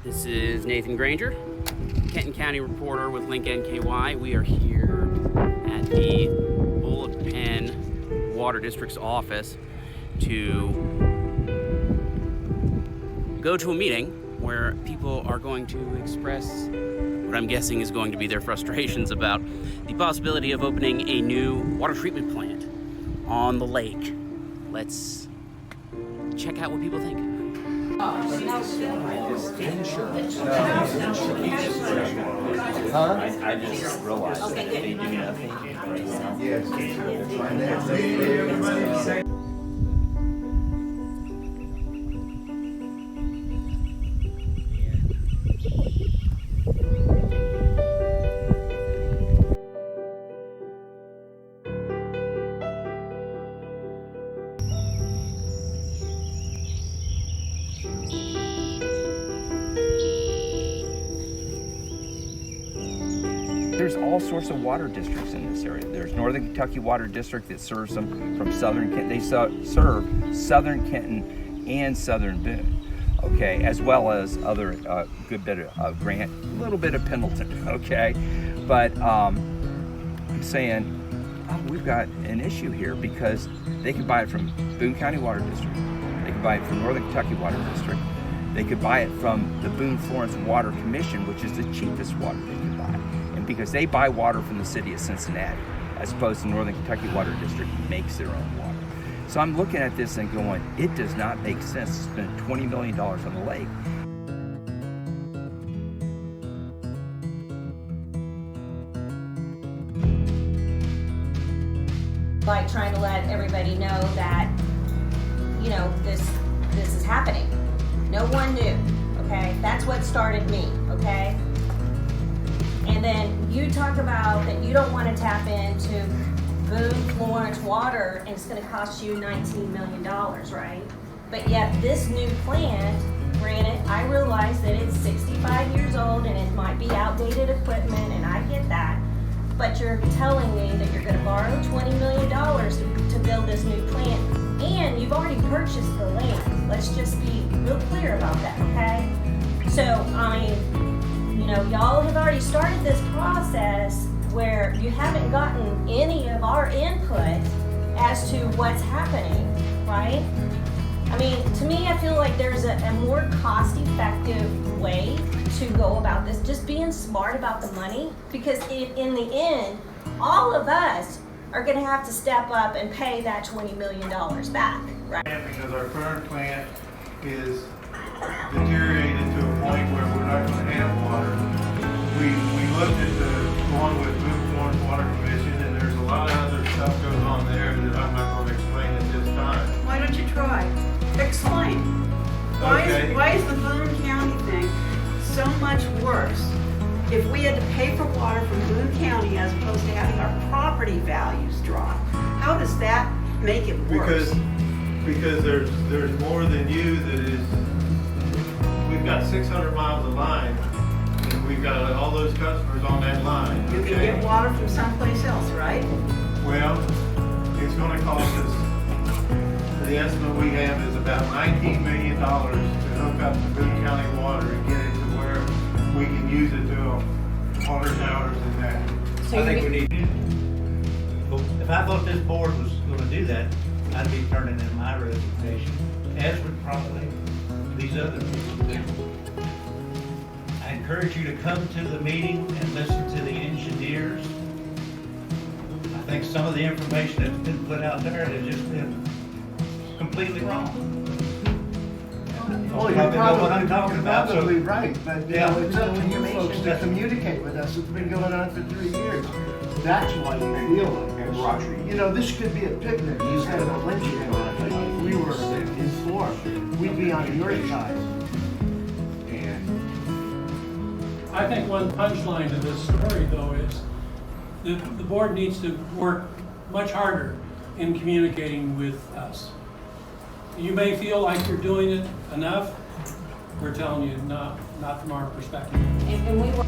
This is Nathan Granger, Kenton County reporter with Link NKY. We are here at the Bullock Pen Water District's office to go to a meeting where people are going to express what I'm guessing is going to be their frustrations about the possibility of opening a new water treatment plant on the lake. Let's check out what people think. Huh? I just realized that they do nothing right now. Yes. There's all sorts of water districts in this area. There's Northern Kentucky Water District that serves them from Southern Kenton. They serve Southern Kenton and Southern Boone, okay, as well as other good bit of Grant, a little bit of Pendleton, okay. But I'm saying, we've got an issue here because they could buy it from Boone County Water District. They could buy it from Northern Kentucky Water District. They could buy it from the Boone-Florence Water Commission, which is the cheapest water they could buy. And because they buy water from the city of Cincinnati, as opposed to Northern Kentucky Water District makes their own water. So I'm looking at this and going, it does not make sense to spend $20 million on the lake. Like trying to let everybody know that, you know, this is happening. No one knew, okay? That's what started me, okay? And then you talk about that you don't want to tap into Boone-Florence water and it's going to cost you $19 million, right? But yet this new plant, granted, I realize that it's 65 years old and it might be outdated equipment, and I get that. But you're telling me that you're going to borrow $20 million to build this new plant, and you've already purchased the land. Let's just be real clear about that, okay? So, I mean, you know, y'all have already started this process where you haven't gotten any of our input as to what's happening, right? I mean, to me, I feel like there's a more cost-effective way to go about this, just being smart about the money, because in the end, all of us are gonna have to step up and pay that $20 million back, right? Because our current plant is deteriorated to a point where we're not gonna have water. We looked at going with Boone Water Commission, and there's a lot of other stuff goes on there that I'm not gonna explain at this time. Why don't you try? Explain. Why is the Boone County thing so much worse if we had to pay for water from Boone County as opposed to having our property values drop? How does that make it worse? Because there's more than you that is. We've got 600 miles of line, and we've got all those customers on that line. You can get water from someplace else, right? Well, it's going to cost us. The estimate we have is about $19 million to hook up the Boone County water and get it to where we can use it to water towers and that. I think we need, if I thought this board was gonna do that, I'd be turning in my resignation, as would probably these other people do. I encourage you to come to the meeting and listen to the engineers. I think some of the information that's been put out there has just been completely wrong. Well, Probably know what I'm talking about, so. Probably right, but you Yeah. know, it's up to you folks to communicate with us. It's been going on for 3 years. That's why you feel like this. You know, this could be a picnic instead of a lynching. If we were informed, we'd be on your side. I think one punchline to this story, though, is the board needs to work much harder in communicating with us. You may feel like you're doing it enough. We're telling you not from our perspective. And we were